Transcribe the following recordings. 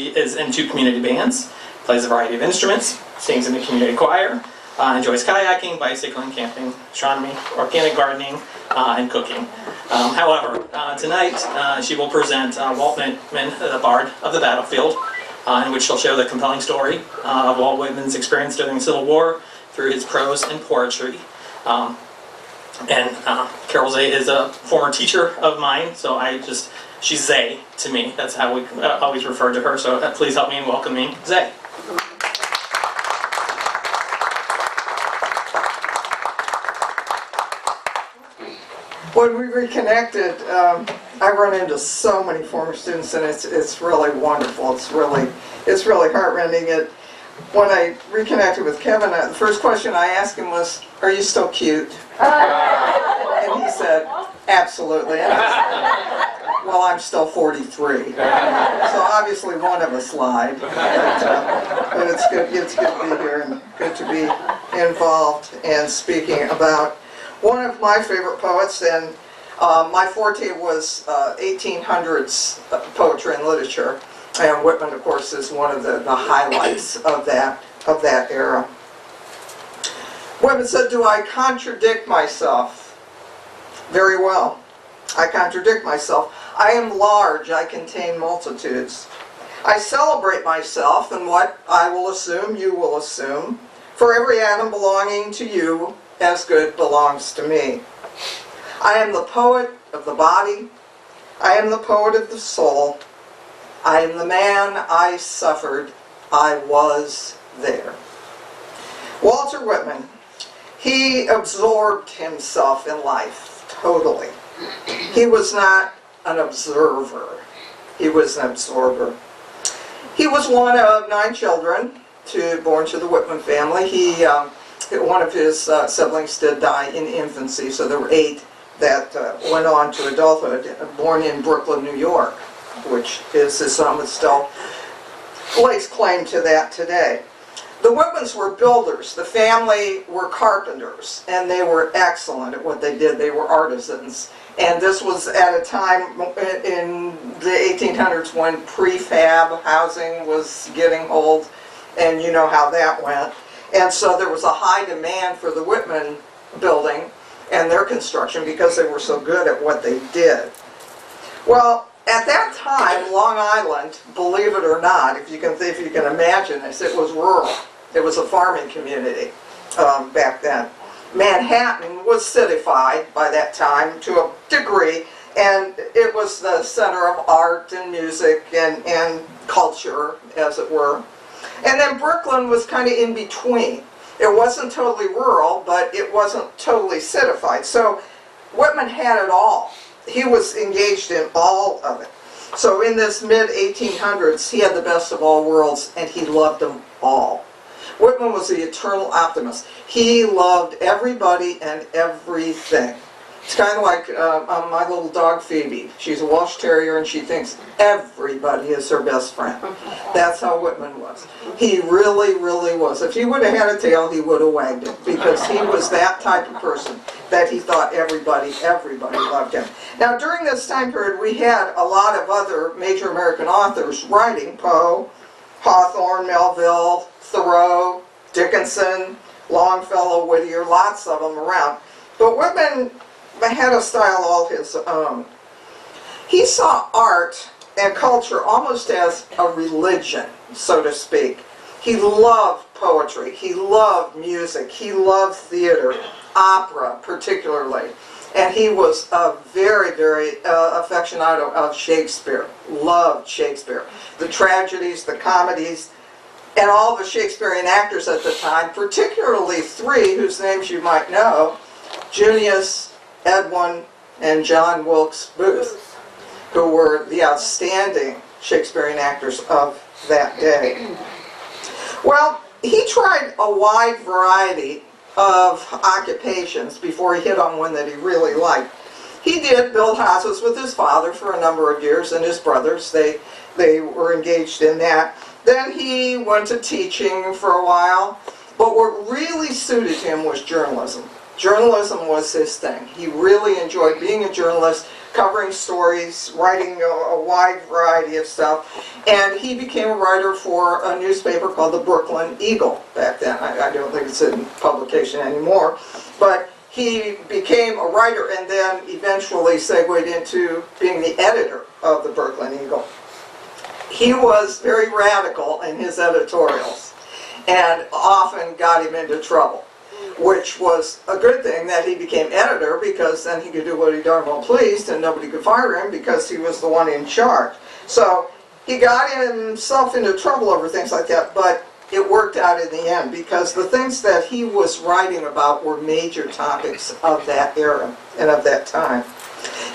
He is into community bands, plays a variety of instruments, sings in the community choir, enjoys kayaking, bicycling, camping, astronomy, organic gardening, and cooking. However, tonight she will present Walt Whitman, the Bard of the Battlefield, in which she'll show the compelling story of Walt Whitman's experience during the Civil War through his prose and poetry. Carol Zay is a former teacher of mine, so she's Zay to me. That's how we always refer to her, so please help me in welcoming Zay. When we reconnected, I run into so many former students, and it's really wonderful. It's really heartrending. When I reconnected with Kevin, the first question I asked him was, "Are you still cute?" And he said, "Absolutely." And I said, "Well, I'm still 43." So obviously one of us lied. But it's good to be here and good to be involved and speaking about one of my favorite poets. And my forte was 1800s poetry and literature. And Whitman, of course, is one of the highlights of that era. Whitman said, "Do I contradict myself?" Very well. I contradict myself. I am large. I contain multitudes. I celebrate myself, and what I will assume, you will assume. For every atom belonging to you, as good belongs to me. I am the poet of the body. I am the poet of the soul. I am the man I suffered. I was there. Walter Whitman, he absorbed himself in life totally. He was not an observer. He was an absorber. He was one of 9 children born to the Whitman family. One of his siblings did die in infancy, so there were 8 that went on to adulthood, born in Brooklyn, New York, which is his son still lays claim to that today. The Whitmans were builders. The family were carpenters, and they were excellent at what they did. They were artisans. And this was at a time in the 1800s when prefab housing was getting hold, and you know how that went. And so there was a high demand for the Whitman building and their construction because they were so good at what they did. Well, at that time, Long Island, believe it or not, if you can imagine this, it was rural. It was a farming community back then. Manhattan was cityfied by that time to a degree, and it was the center of art and music and culture, as it were. And then Brooklyn was kind of in between. It wasn't totally rural, but it wasn't totally cityfied. So Whitman had it all. He was engaged in all of it. So in this mid-1800s, he had the best of all worlds, and he loved them all. Whitman was the eternal optimist. He loved everybody and everything. It's kind of like my little dog Phoebe. She's a Welsh Terrier, and she thinks everybody is her best friend. That's how Whitman was. He really, really was. If he would have had a tail, he would have wagged it, because he was that type of person that he thought everybody loved him. Now, during this time period, we had a lot of other major American authors writing: Poe, Hawthorne, Melville, Thoreau, Dickinson, Longfellow, Whittier, lots of them around. But Whitman had a style all his own. He saw art and culture almost as a religion, so to speak. He loved poetry, he loved music, he loved theater, opera particularly, and he was a very, very aficionado of Shakespeare, loved Shakespeare. The tragedies, the comedies, and all the Shakespearean actors at the time, particularly 3 whose names you might know: Junius, Edwin, and John Wilkes Booth, who were the outstanding Shakespearean actors of that day. Well, he tried a wide variety of occupations before he hit on one that he really liked. He did build houses with his father for a number of years, and his brothers. They were engaged in that. Then he went to teaching for a while, but what really suited him was journalism. Journalism was his thing. He really enjoyed being a journalist, covering stories, writing a wide variety of stuff. And he became a writer for a newspaper called the Brooklyn Eagle back then. I don't think it's in publication anymore. But he became a writer and then eventually segued into being the editor of the Brooklyn Eagle. He was very radical in his editorials and often got him into trouble, which was a good thing that he became editor, because then he could do what he darn well pleased and nobody could fire him because he was the one in charge. So he got himself into trouble over things like that, but it worked out in the end because the things that he was writing about were major topics of that era and of that time.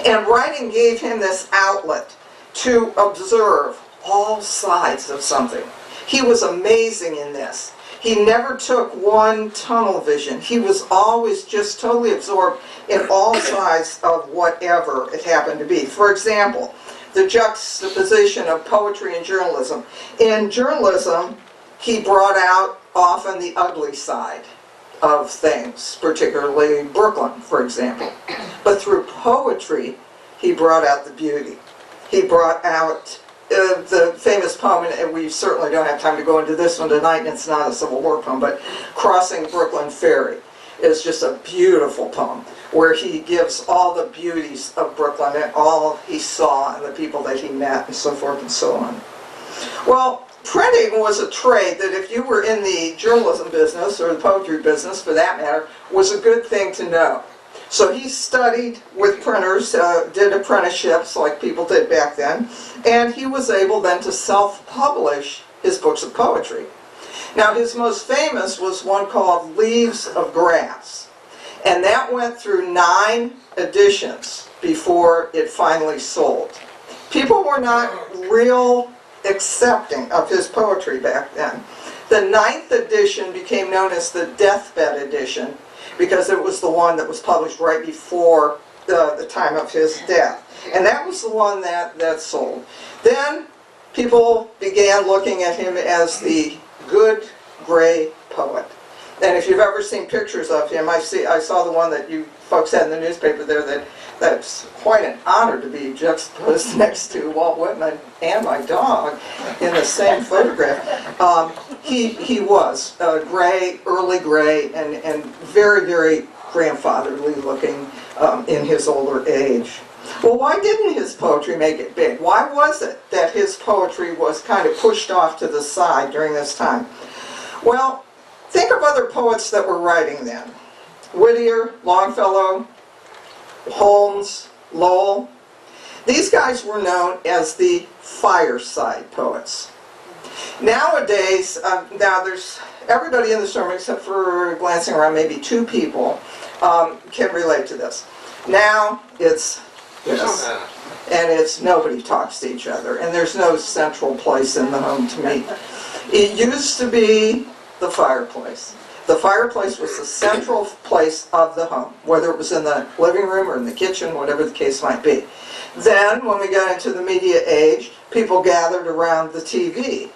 And writing gave him this outlet to observe all sides of something. He was amazing in this. He never took one tunnel vision. He was always just totally absorbed in all sides of whatever it happened to be. For example, the juxtaposition of poetry and journalism. In journalism, he brought out often the ugly side of things, particularly Brooklyn, for example. But through poetry, he brought out the beauty. He brought out the famous poem, and we certainly don't have time to go into this one tonight, and it's not a Civil War poem, but Crossing Brooklyn Ferry is just a beautiful poem where he gives all the beauties of Brooklyn and all he saw and the people that he met and so forth and so on. Well, printing was a trade that if you were in the journalism business, or the poetry business for that matter, was a good thing to know. So he studied with printers, did apprenticeships like people did back then, and he was able then to self-publish his books of poetry. Now his most famous was one called Leaves of Grass, and that went through 9 editions before it finally sold. People were not real accepting of his poetry back then. The 9th edition became known as the Deathbed Edition, because it was the one that was published right before the time of his death. And that was the one that sold. Then people began looking at him as the good gray poet. And if you've ever seen pictures of him, I saw the one that you folks had in the newspaper there, that's quite an honor to be juxtaposed next to Walt Whitman and my dog in the same photograph. He was gray, early gray, and very, very grandfatherly looking in his older age. Well, why didn't his poetry make it big? Why was it that his poetry was kind of pushed off to the side during this time? Well, think of other poets that were writing then. Whittier, Longfellow, Holmes, Lowell. These guys were known as the Fireside Poets. Nowadays, now there's everybody in this room except for glancing around, maybe 2 people can relate to this. Now it's this, and it's nobody talks to each other, and there's no central place in the home to meet. It used to be the fireplace. The fireplace was the central place of the home, whether it was in the living room or in the kitchen, whatever the case might be. Then, when we got into the media age, people gathered around the TV.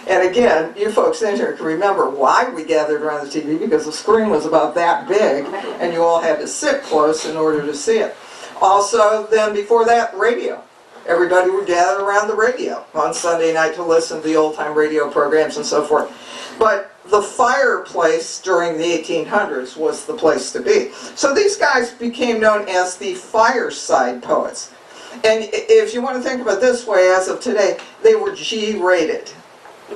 And again, you folks in here can remember why we gathered around the TV, because the screen was about that big, and you all had to sit close in order to see it. Also, then before that, radio. Everybody would gather around the radio on Sunday night to listen to the old-time radio programs and so forth. But the fireplace during the 1800s was the place to be. So these guys became known as the Fireside Poets. And if you want to think of it this way, as of today, they were G-rated.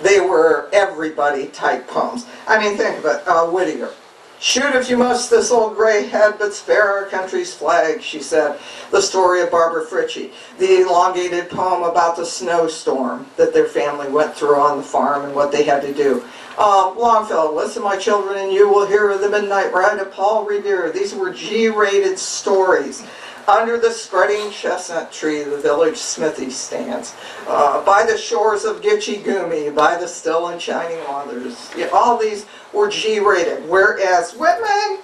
They were everybody type poems. I mean, think of it, Whittier. Shoot if you must this old gray head, but spare our country's flag, she said. The story of Barbara Fritchie. The elongated poem about the snowstorm that their family went through on the farm and what they had to do. Longfellow, listen my children and you will hear of the midnight ride of Paul Revere. These were G-rated stories. Under the spreading chestnut tree, the village smithy stands. By the shores of Gitche Gumee, by the still and shining waters. Yeah, all these were G-rated. Whereas Whitman,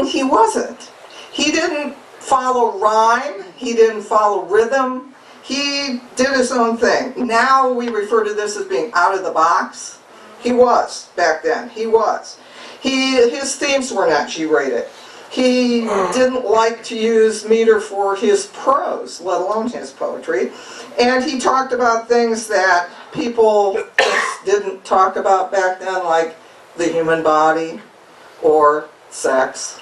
he wasn't. He didn't follow rhyme. He didn't follow rhythm. He did his own thing. Now we refer to this as being out of the box. He was back then. He was. His themes were not G-rated. He didn't like to use meter for his prose, let alone his poetry. And he talked about things that people just didn't talk about back then, like the human body or sex.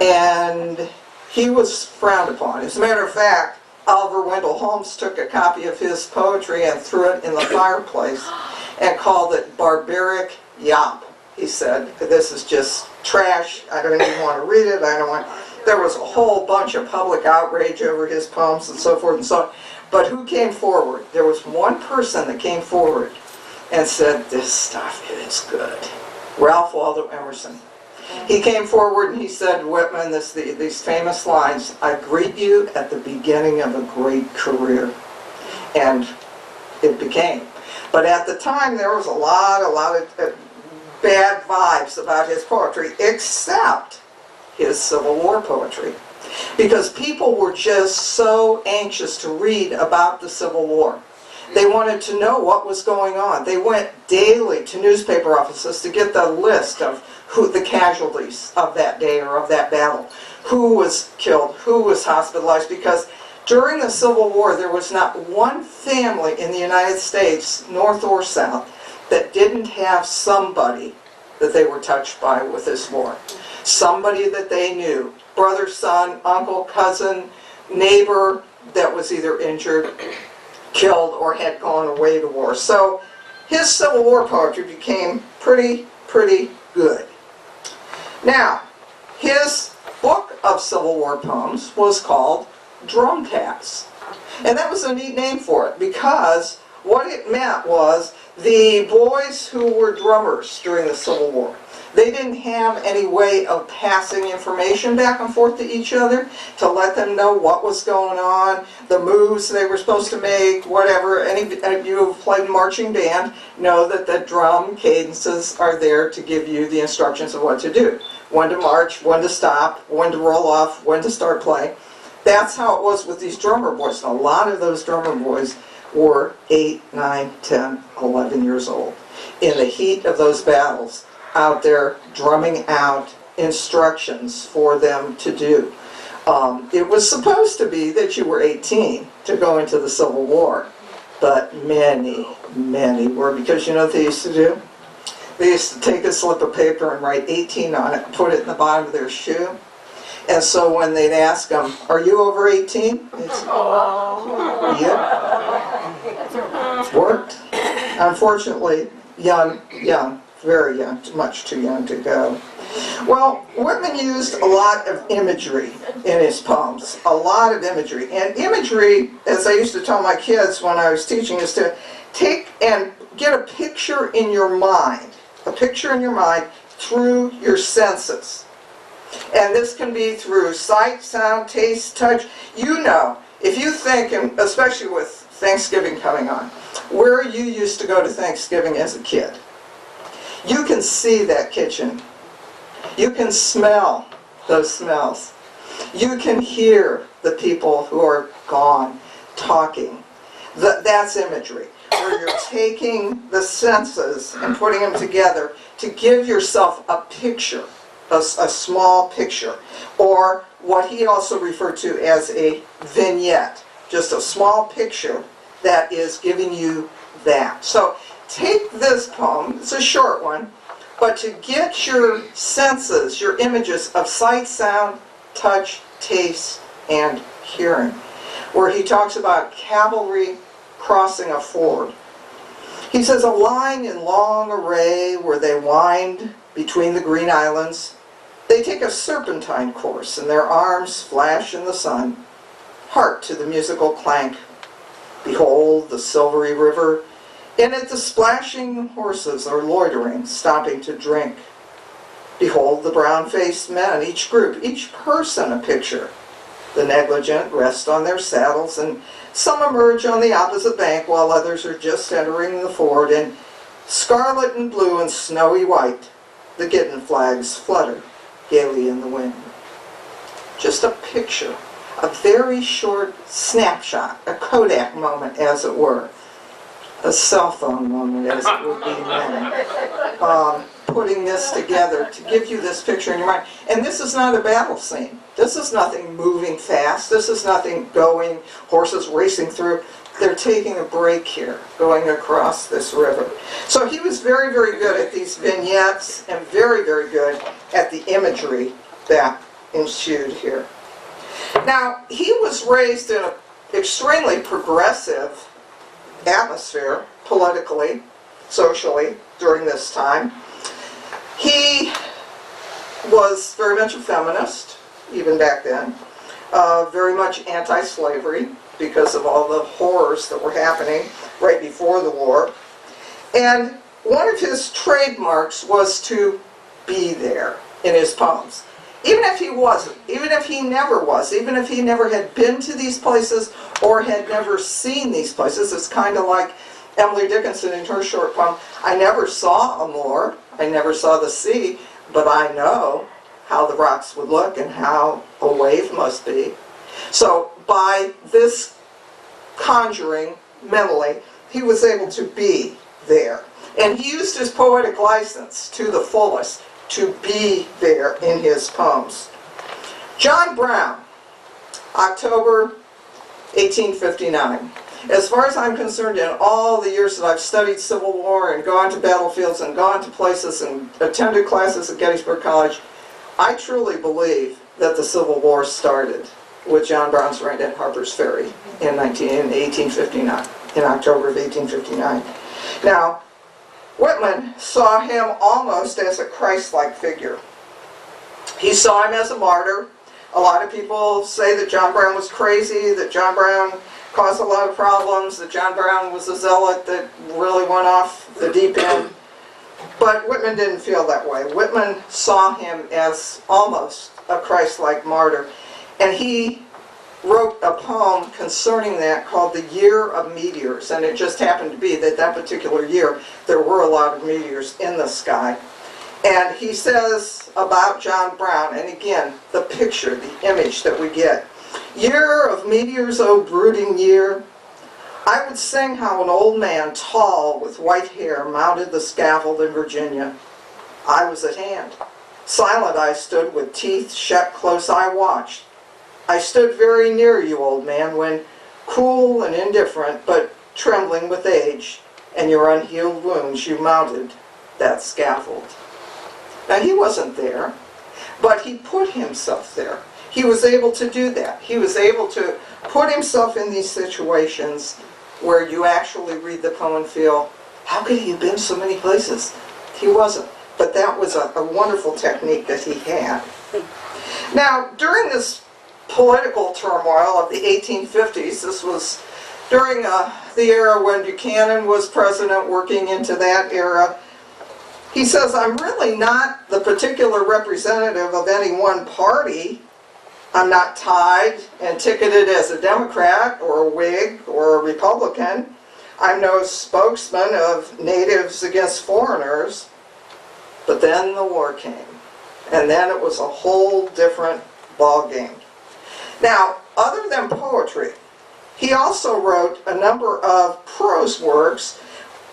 And he was frowned upon. As a matter of fact, Oliver Wendell Holmes took a copy of his poetry and threw it in the fireplace and called it barbaric yop. He said, this is just trash, I don't even want to read it, I don't want... There was a whole bunch of public outrage over his poems and so forth and so on. But who came forward? There was one person that came forward and said, this stuff is good. Ralph Waldo Emerson. He came forward and he said, Whitman, these famous lines, I greet you at the beginning of a great career. And it became. But at the time, there was a lot of bad vibes about his poetry, except his Civil War poetry. Because people were just so anxious to read about the Civil War. They wanted to know what was going on. They went daily to newspaper offices to get the list of who the casualties of that day or of that battle. Who was killed, who was hospitalized, because during the Civil War there was not one family in the United States, north or south, that didn't have somebody that they were touched by with this war. Somebody that they knew, brother, son, uncle, cousin, neighbor that was either injured, killed, or had gone away to war. So his Civil War poetry became pretty good. Now, his book of Civil War poems was called Drum Taps. And that was a neat name for it, because what it meant was the boys who were drummers during the Civil War, they didn't have any way of passing information back and forth to each other to let them know what was going on, the moves they were supposed to make, whatever. Any of you who have played marching band know that the drum cadences are there to give you the instructions of what to do. When to march, when to stop, when to roll off, when to start playing. That's how it was with these drummer boys. And a lot of those drummer boys were 8, 9, 10, 11 years old. In the heat of those battles, out there drumming out instructions for them to do. It was supposed to be that you were 18 to go into the Civil War, but many were, because you know what they used to do? They used to take a slip of paper and write 18 on it and put it in the bottom of their shoe. And so when they'd ask them, are you over 18? They'd say, yeah. Worked. Unfortunately, young, very young, much too young to go. Well, Whitman used a lot of imagery in his poems, a lot of imagery. And imagery, as I used to tell my kids when I was teaching, is to take and get a picture in your mind, through your senses. And this can be through sight, sound, taste, touch. You know, if you think, and especially with Thanksgiving coming on, where you used to go to Thanksgiving as a kid, you can see that kitchen. You can smell those smells. You can hear the people who are gone talking. That's imagery, where you're taking the senses and putting them together to give yourself a picture, a small picture, or what he also referred to as a vignette, just a small picture that is giving you that. So take this poem, it's a short one, but to get your senses, your images of sight, sound, touch, taste, and hearing, where he talks about cavalry crossing a ford. He says, a line in long array where they wind between the green islands, they take a serpentine course and their arms flash in the sun. Hark to the musical clank. Behold the silvery river. In it the splashing horses are loitering, stopping to drink. Behold the brown-faced men, each group, each person a picture. The negligent rest on their saddles, and some emerge on the opposite bank while others are just entering the ford. And scarlet and blue and snowy white, the Gittern flags flutter gaily in the wind. Just a picture, a very short snapshot, a Kodak moment, as it were, a cell phone moment, as it would be then. Putting this together to give you this picture in your mind. And this is not a battle scene. This is nothing moving fast. This is nothing going, horses racing through. They're taking a break here, going across this river. So he was very, very good at these vignettes and very, very good at the imagery that ensued here. Now, he was raised in an extremely progressive atmosphere, politically, socially, during this time. He was very much a feminist, even back then, very much anti-slavery because of all the horrors that were happening right before the war. And one of his trademarks was to be there in his poems. Even if he wasn't, even if he never was, even if he never had been to these places or had never seen these places, it's kind of like Emily Dickinson in her short poem, I never saw a moor, I never saw the sea, but I know how the rocks would look and how a wave must be. So by this conjuring mentally, he was able to be there. And he used his poetic license to the fullest to be there in his poems. John Brown, October 1859. As far as I'm concerned, in all the years that I've studied Civil War and gone to battlefields and gone to places and attended classes at Gettysburg College, I truly believe that the Civil War started with John Brown's reign at Harper's Ferry in 1859, in October of 1859. Now, Whitman saw him almost as a Christ-like figure. He saw him as a martyr. A lot of people say that John Brown was crazy, that John Brown caused a lot of problems, that John Brown was a zealot that really went off the deep end. But Whitman didn't feel that way. Whitman saw him as almost a Christ-like martyr. And he wrote a poem concerning that called The Year of Meteors. And it just happened to be that that particular year there were a lot of meteors in the sky. And he says about John Brown, and again, the picture, the image that we get. Year of meteors, O brooding year, I would sing how an old man tall with white hair mounted the scaffold in Virginia. I was at hand. Silent I stood with teeth shut close I watched. I stood very near you, old man, when, cool and indifferent, but trembling with age, and your unhealed wounds, you mounted that scaffold. Now, he wasn't there, but he put himself there. He was able to do that. He was able to put himself in these situations where you actually read the poem and feel, how could he have been so many places? He wasn't. But that was a wonderful technique that he had. Now, during this political turmoil of the 1850s, this was during the era when Buchanan was president, working into that era, he says, I'm really not the particular representative of any one party. I'm not tied and ticketed as a Democrat or a Whig or a Republican. I'm no spokesman of natives against foreigners. But then the war came. And then it was a whole different ballgame. Now, other than poetry, he also wrote a number of prose works,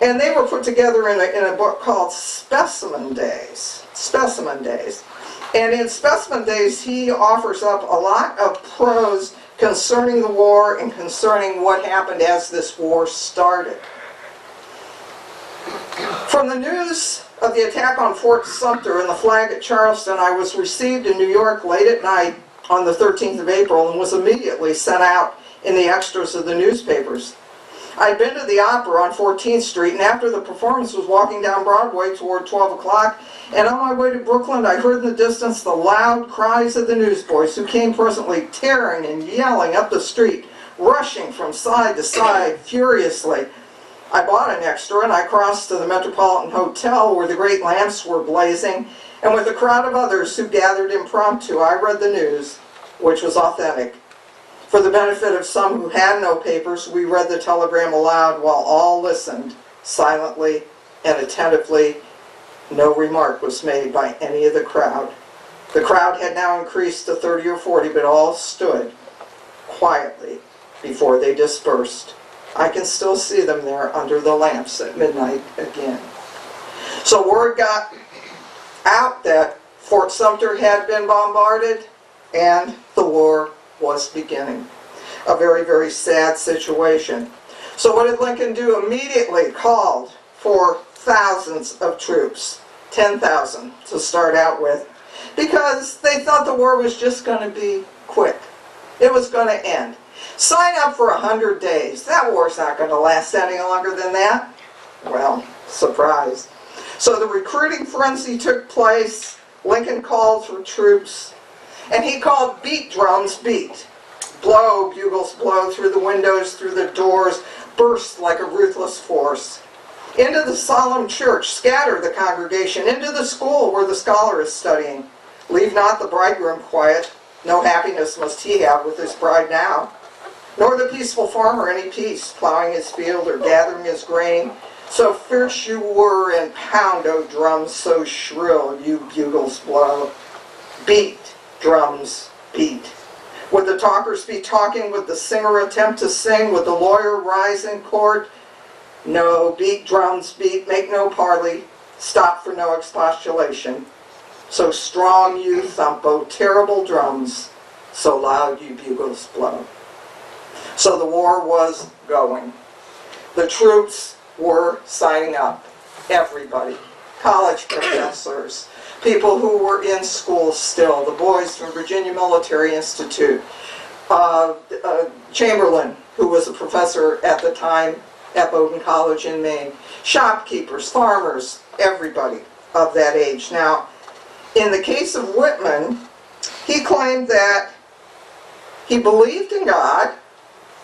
and they were put together in a book called Specimen Days. Specimen Days. And in Specimen Days, he offers up a lot of prose concerning the war and concerning what happened as this war started. From the news of the attack on Fort Sumter and the flag at Charleston, I was received in New York late at night on the 13th of April and was immediately sent out in the extras of the newspapers. I'd been to the opera on 14th Street, and after the performance was walking down Broadway toward 12 o'clock, and on my way to Brooklyn, I heard in the distance the loud cries of the newsboys, who came presently tearing and yelling up the street, rushing from side to side furiously. I bought an extra, and I crossed to the Metropolitan Hotel, where the great lamps were blazing, and with a crowd of others who gathered impromptu, I read the news, which was authentic. For the benefit of some who had no papers, we read the telegram aloud while all listened, silently and attentively. No remark was made by any of the crowd. The crowd had now increased to 30 or 40, but all stood quietly before they dispersed. I can still see them there under the lamps at midnight again. So word got out that Fort Sumter had been bombarded and the war was beginning. A very, very sad situation. So what did Lincoln do? Immediately called for thousands of troops, 10,000 to start out with, because they thought the war was just going to be quick. It was going to end. Sign up for 100 days. That war's not going to last any longer than that. Well, surprise. So the recruiting frenzy took place. Lincoln called for troops, and he called beat drums beat. Blow, bugles blow through the windows, through the doors, burst like a ruthless force. Into the solemn church, scatter the congregation, into the school where the scholar is studying. Leave not the bridegroom quiet, no happiness must he have with his bride now. Nor the peaceful farmer any peace, plowing his field or gathering his grain. So fierce you were, and pound, O drums, so shrill you bugles blow. Beat, drums, beat. Would the talkers be talking? Would the singer attempt to sing? Would the lawyer rise in court? No, beat, drums, beat, make no parley, stop for no expostulation. So strong you thump, O terrible drums, so loud you bugles blow. So the war was going. The troops were signing up. Everybody. College professors, people who were in school still, the boys from Virginia Military Institute, Chamberlain, who was a professor at the time at Bowdoin College in Maine, shopkeepers, farmers, everybody of that age. Now, in the case of Whitman, he claimed that he believed in God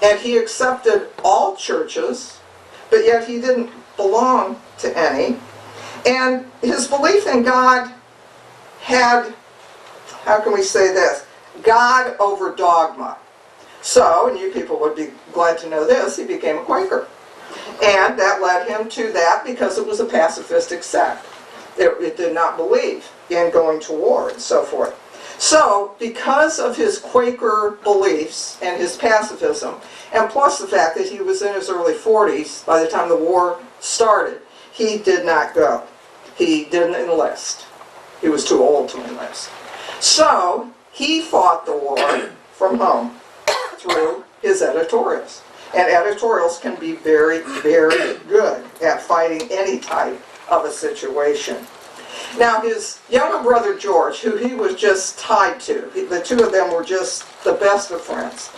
and he accepted all churches, but yet he didn't belong to any. And his belief in God had, how can we say this, God over dogma. So, and you people would be glad to know this, he became a Quaker. And that led him to that because it was a pacifistic sect. It did not believe in going to war and so forth. So, because of his Quaker beliefs and his pacifism, and plus the fact that he was in his early 40s by the time the war started, he did not go. He didn't enlist. He was too old to enlist. So, he fought the war from home through his editorials. And editorials can be very, very good at fighting any type of a situation. Now, his younger brother George, who he was just tied to, the two of them were just the best of friends,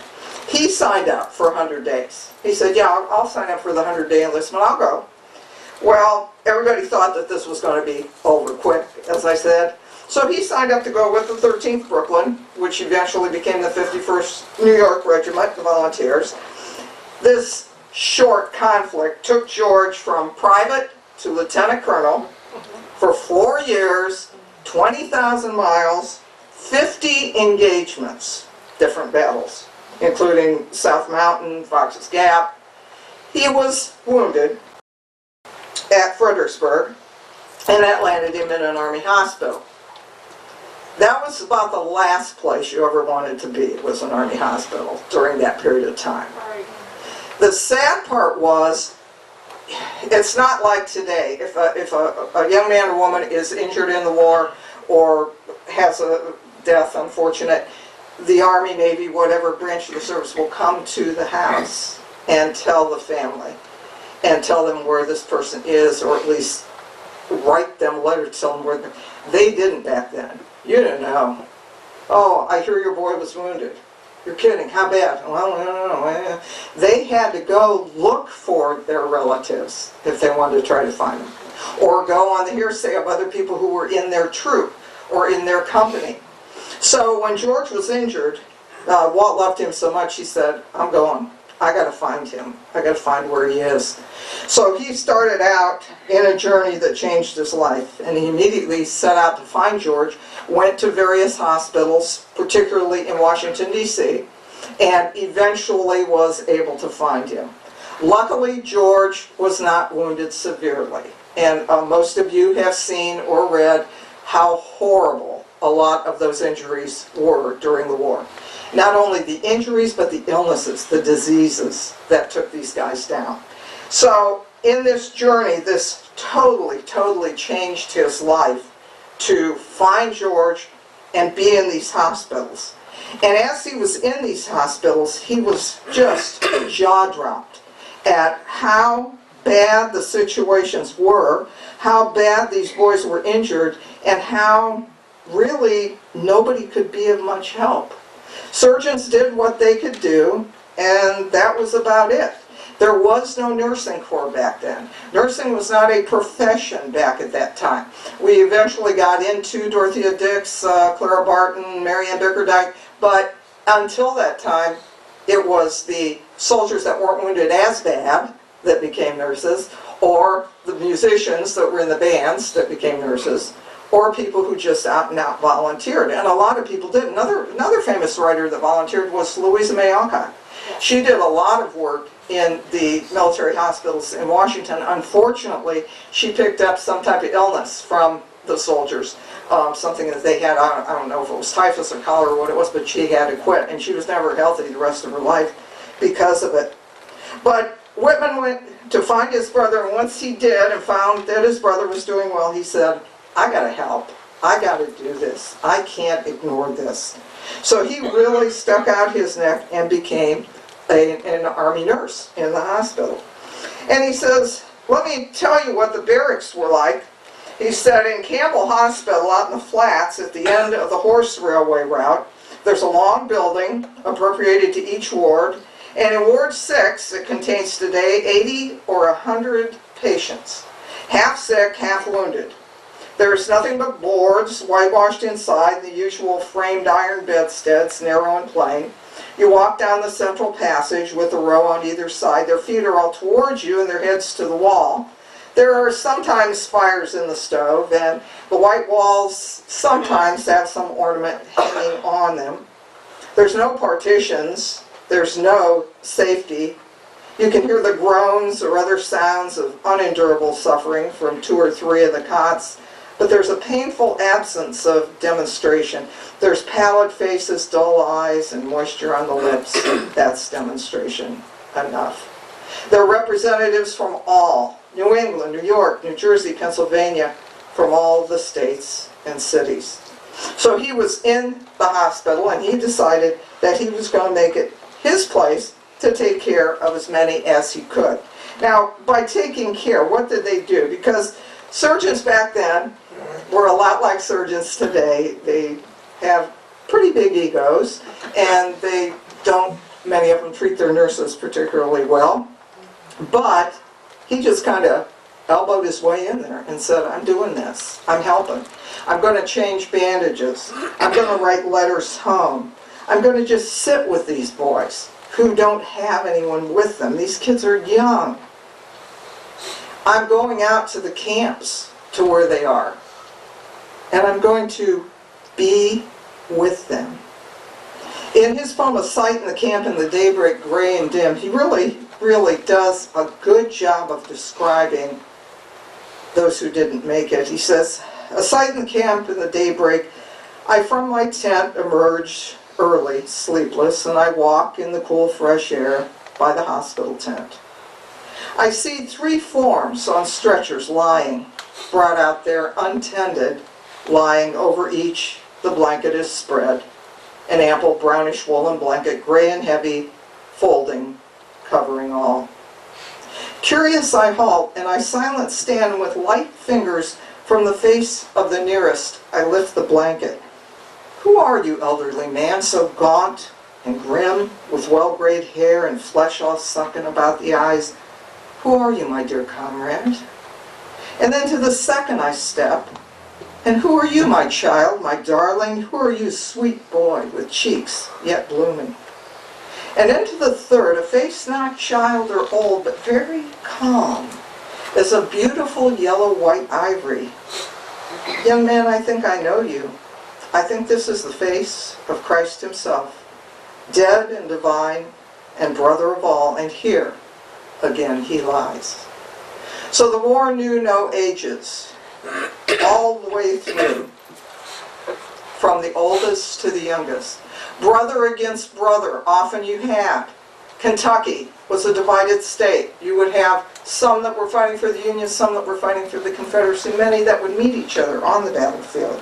he signed up for 100 days. He said, yeah, I'll sign up for the 100-day enlistment, I'll go. Well, everybody thought that this was going to be over quick, as I said. So he signed up to go with the 13th Brooklyn, which eventually became the 51st New York Regiment, the Volunteers. This short conflict took George from private to lieutenant colonel for 4 years, 20,000 miles, 50 engagements, different battles, including South Mountain, Fox's Gap. He was wounded at Fredericksburg, and that landed him in an Army hospital. That was about the last place you ever wanted to be, was an Army hospital during that period of time. The sad part was, it's not like today. If a young man or woman is injured in the war or has a death, unfortunate, the Army, Navy, whatever branch of the service will come to the house and tell the family and tell them where this person is, or at least write them a letter to tell them where they didn't back then. You didn't know. Oh, I hear your boy was wounded. You're kidding, how bad? Well, no. They had to go look for their relatives if they wanted to try to find them. Or go on the hearsay of other people who were in their troop or in their company. So when George was injured, Walt loved him so much he said, I'm going. I got to find him. I got to find where he is. So he started out in a journey that changed his life, and he immediately set out to find George, went to various hospitals, particularly in Washington, D.C., and eventually was able to find him. Luckily, George was not wounded severely, and most of you have seen or read how horrible a lot of those injuries were during the war. Not only the injuries, but the illnesses, the diseases that took these guys down. So in this journey, this totally changed his life to find George and be in these hospitals. And as he was in these hospitals, he was just jaw-dropped at how bad the situations were, how bad these boys were injured, and how really nobody could be of much help. Surgeons did what they could do, and that was about it. There was no nursing corps back then. Nursing was not a profession back at that time. We eventually got into Dorothea Dix, Clara Barton, Marianne Bickerdike, but until that time, it was the soldiers that weren't wounded as bad that became nurses, or the musicians that were in the bands that became nurses, or people who just out and out volunteered. And a lot of people did. Another famous writer that volunteered was Louisa May Alcott. She did a lot of work in the military hospitals in Washington. Unfortunately, she picked up some type of illness from the soldiers, something that they had, I don't know if it was typhus or cholera or what it was, but she had to quit, and she was never healthy the rest of her life because of it. But Whitman went to find his brother, and once he did and found that his brother was doing well, he said, I gotta help. I gotta do this. I can't ignore this. So he really stuck out his neck and became an Army nurse in the hospital. And he says, let me tell you what the barracks were like. He said, in Campbell Hospital out in the flats at the end of the horse railway route, there's a long building appropriated to each ward, and in Ward 6 it contains today 80 or 100 patients, half sick, half wounded. There's nothing but boards, whitewashed inside, the usual framed iron bedsteads, narrow and plain. You walk down the central passage with a row on either side. Their feet are all towards you and their heads to the wall. There are sometimes fires in the stove, and the white walls sometimes have some ornament hanging on them. There's no partitions. There's no safety. You can hear the groans or other sounds of unendurable suffering from 2 or 3 of the cots. But there's a painful absence of demonstration. There's pallid faces, dull eyes, and moisture on the lips. That's demonstration enough. There are representatives from all, New England, New York, New Jersey, Pennsylvania, from all of the states and cities. So he was in the hospital, and he decided that he was going to make it his place to take care of as many as he could. Now, by taking care, what did they do? Because surgeons back then were a lot like surgeons today. They have pretty big egos, and they don't, many of them, treat their nurses particularly well. But he just kind of elbowed his way in there and said, I'm doing this. I'm helping. I'm going to change bandages. I'm going to write letters home. I'm going to just sit with these boys who don't have anyone with them. These kids are young. I'm going out to the camps to where they are, and I'm going to be with them. In his poem, A Sight in the Camp in the Daybreak, Gray and Dim, he really does a good job of describing those who didn't make it. He says, a sight in the camp in the daybreak, I from my tent emerged early, sleepless, and I walk in the cool fresh air by the hospital tent. I see 3 forms on stretchers lying, brought out there untended, lying over each the blanket is spread, an ample brownish woolen blanket, gray and heavy, folding, covering all. Curious I halt, and I silent stand, and with light fingers from the face of the nearest I lift the blanket. Who are you, elderly man, so gaunt and grim, with well-grayed hair and flesh all sunken about the eyes? Who are you, my dear comrade? And then to the second I step, and who are you, my child, my darling? Who are you, sweet boy, with cheeks yet blooming? And into the third, a face not child or old, but very calm, as a beautiful yellow-white ivory. Young man, I think I know you. I think this is the face of Christ himself, dead and divine and brother of all, and here again he lies. So the war knew no ages, all the way through. from the oldest to the youngest. Brother against brother, often you had. Kentucky was a divided state. You would have some that were fighting for the Union, some that were fighting for the Confederacy, many that would meet each other on the battlefield.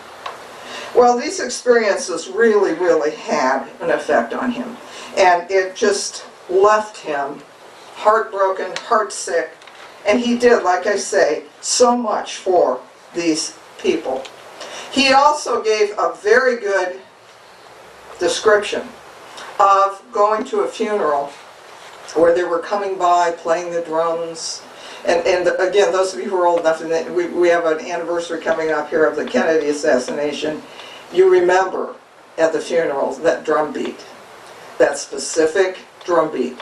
Well, these experiences really, really had an effect on him. And it just left him heartbroken, heartsick, and he did, like I say, so much for these people. He also gave a very good description of going to a funeral where they were coming by playing the drums. And again, those of you who are old enough, and we have an anniversary coming up here of the Kennedy assassination, you remember at the funeral that drum beat, that specific drum beat.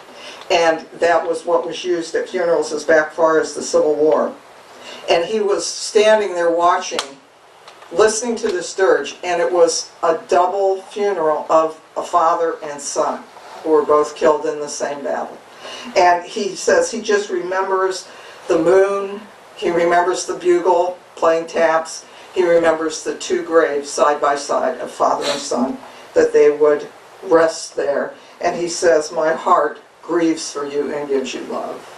And that was what was used at funerals as back far as the Civil War. And he was standing there watching, listening to this dirge, and it was a double funeral of a father and son who were both killed in the same battle. And he says he just remembers the moon, he remembers the bugle playing taps, he remembers the two graves side by side of father and son, that they would rest there. And he says, my heart grieves for you and gives you love.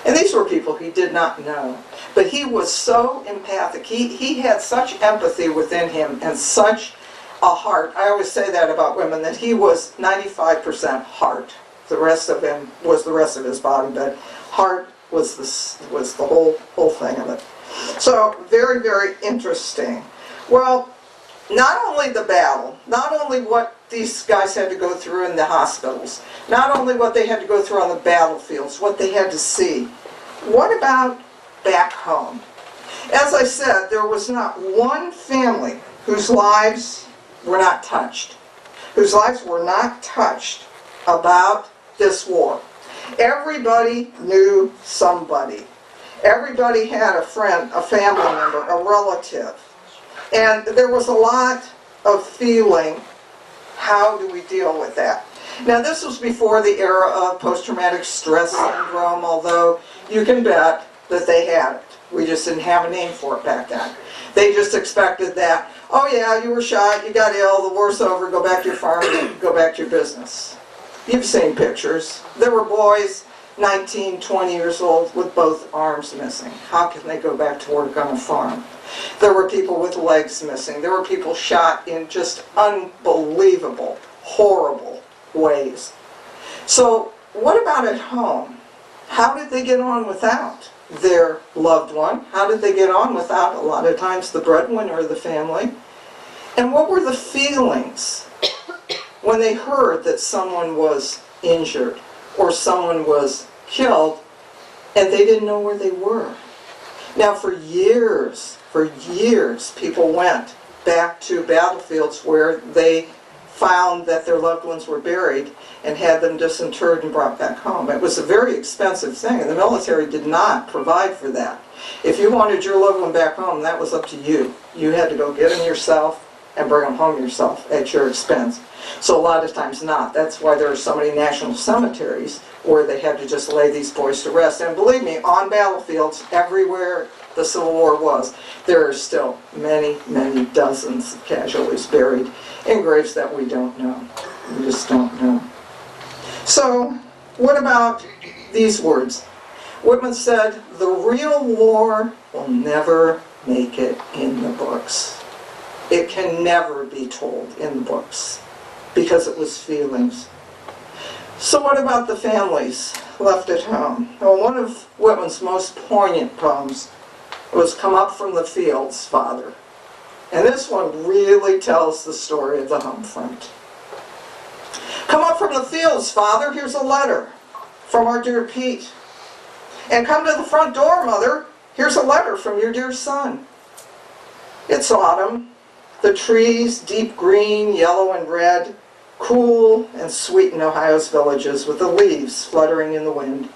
And these were people he did not know. But he was so empathic. He had such empathy within him and such a heart. I always say that about women, that he was 95% heart. The rest of him was the rest of his body, but heart was the whole thing of it. So very, very interesting. Well, not only the battle, not only what these guys had to go through in the hospitals, not only what they had to go through on the battlefields, what they had to see. What about back home? As I said, there was not one family whose lives were not touched, about this war. Everybody knew somebody. Everybody had a friend, a family member, a relative. And there was a lot of feeling, how do we deal with that? Now, this was before the era of post-traumatic stress syndrome, although you can bet that they had it. We just didn't have a name for it back then. They just expected that, oh yeah, you were shot, you got ill, the war's over, go back to your farm, go back to your business. You've seen pictures. There were boys 19, 20 years old with both arms missing. How can they go back to work on a farm? There were people with legs missing. There were people shot in just unbelievable, horrible ways. So what about at home? How did they get on without their loved one? How did they get on without, a lot of times, the breadwinner of the family? And what were the feelings when they heard that someone was injured or someone was killed and they didn't know where they were? Now, for years, people went back to battlefields where they found that their loved ones were buried and had them disinterred and brought back home. It was a very expensive thing, and the military did not provide for that. If you wanted your loved one back home, that was up to you. You had to go get them yourself and bring them home yourself at your expense. So a lot of times not. That's why there are so many national cemeteries where they had to just lay these boys to rest. And believe me, on battlefields, everywhere the Civil War was, there are still many, many dozens of casualties buried in graves that we don't know. We just don't know. So, what about these words? Whitman said, the real war will never make it in the books. It can never be told in the books because it was feelings. So what about the families left at home? Well, one of Whitman's most poignant poems was Come Up From the Fields, Father. And this one really tells the story of the home front. Come up from the fields, Father. Here's a letter from our dear Pete. And come to the front door, Mother. Here's a letter from your dear son. It's autumn. The trees, deep green, yellow, and red, cool and sweet in Ohio's villages with the leaves fluttering in the wind.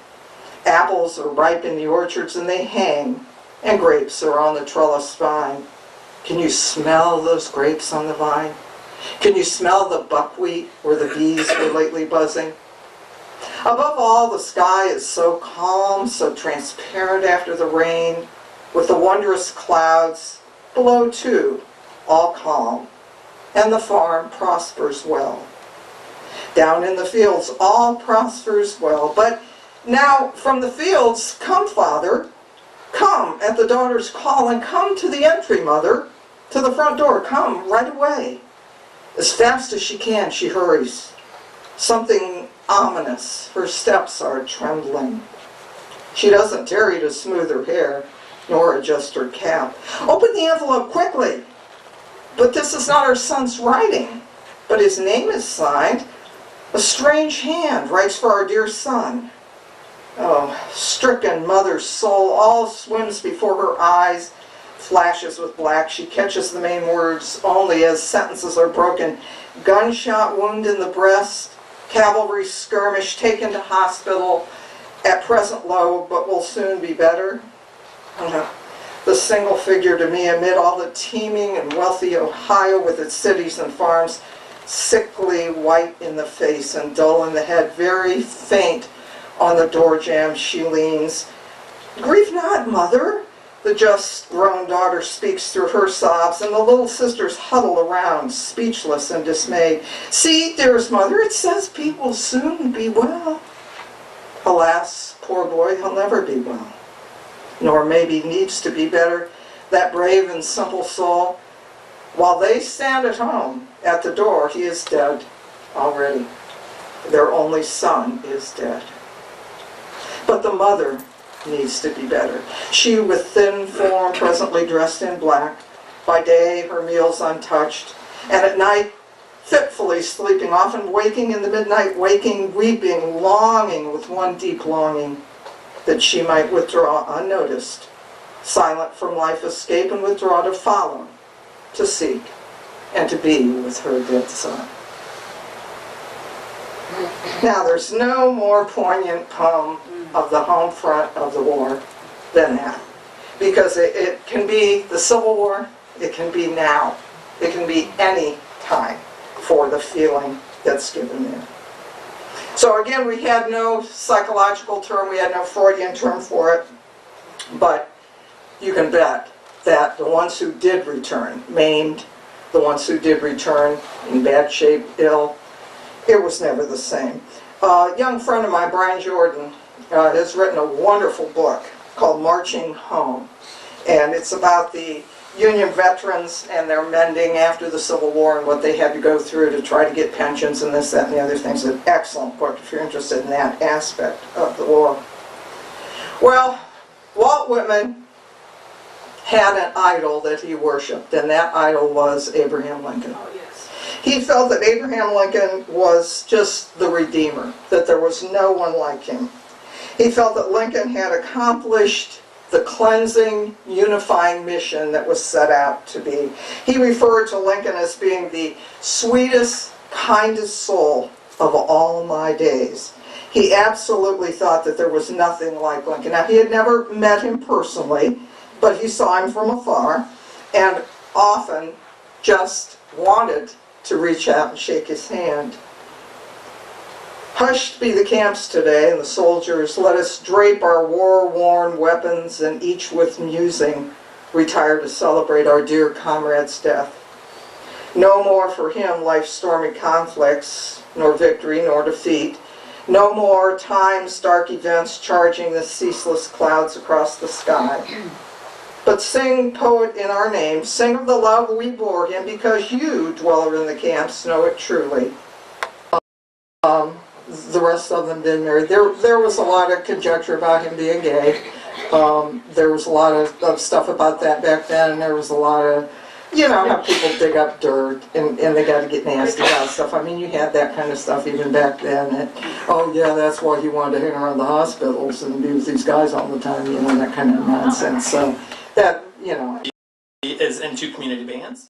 Apples are ripe in the orchards and they hang, and grapes are on the trellis vine. Can you smell those grapes on the vine? Can you smell the buckwheat where the bees were lately buzzing? Above all, the sky is so calm, so transparent after the rain, with the wondrous clouds below too, all calm. and the farm prospers well. Down in the fields all prospers well. But now from the fields, come, Father, come at the daughter's call, and come to the entry, Mother, to the front door. Come right away. As fast as she can, she hurries. Something ominous. Her steps are trembling. She doesn't tarry to smooth her hair, nor adjust her cap. Open the envelope quickly. But this is not our son's writing, but his name is signed. A strange hand writes for our dear son. Oh, stricken mother's soul, all swims before her eyes, flashes with black. She catches the main words only as sentences are broken. Gunshot wound in the breast, cavalry skirmish, taken to hospital, at present low, but will soon be better. The single figure to me amid all the teeming and wealthy Ohio with its cities and farms, sickly white in the face and dull in the head, very faint on the door jamb she leans. Grieve not, Mother, the just grown daughter speaks through her sobs, and the little sisters huddle around, speechless and dismayed. See, dearest Mother, it says Pete will soon be well. Alas, poor boy, he'll never be well, nor maybe needs to be better, that brave and simple soul. While they stand at home, at the door, he is dead already. Their only son is dead. But the mother needs to be better. She with thin form, presently dressed in black, by day her meals untouched, and at night fitfully sleeping, often waking in the midnight, waking, weeping, longing with one deep longing, that she might withdraw unnoticed, silent from life escape, and withdraw to follow, to seek, and to be with her dead son. Now there's no more poignant poem of the home front of the war than that, because it can be the Civil War, it can be now, it can be any time for the feeling that's given there. So again, we had no psychological term, we had no Freudian term for it, but you can bet that the ones who did return, maimed, the ones who did return in bad shape, ill, it was never the same. A young friend of mine, Brian Jordan, has written a wonderful book called Marching Home, and it's about the Union veterans and their mending after the Civil War and what they had to go through to try to get pensions and this, that, and the other things. It's an excellent book if you're interested in that aspect of the war. Well, Walt Whitman had an idol that he worshipped, and that idol was Abraham Lincoln. Oh, yes. He felt that Abraham Lincoln was just the Redeemer, that there was no one like him. He felt that Lincoln had accomplished the cleansing, unifying mission that was set out to be. He referred to Lincoln as being the sweetest, kindest soul of all my days. He absolutely thought that there was nothing like Lincoln. Now, he had never met him personally, but he saw him from afar, and often just wanted to reach out and shake his hand. Hushed be the camps today, and the soldiers, let us drape our war-worn weapons, and each with musing retire to celebrate our dear comrade's death. No more for him life's stormy conflicts, nor victory nor defeat. No more time's dark events charging the ceaseless clouds across the sky. But sing, poet, in our name, sing of the love we bore him, because you, dweller in the camps, know it truly. The rest of them didn't marry. There was a lot of conjecture about him being gay. There was a lot of stuff about that back then, and there was a lot of, you know, how people dig up dirt, and they got to get nasty about stuff. I mean, you had that kind of stuff even back then. And, oh yeah, that's why he wanted to hang around the hospitals and be with these guys all the time, you know, that kind of nonsense. So that, you know. He is into community bands.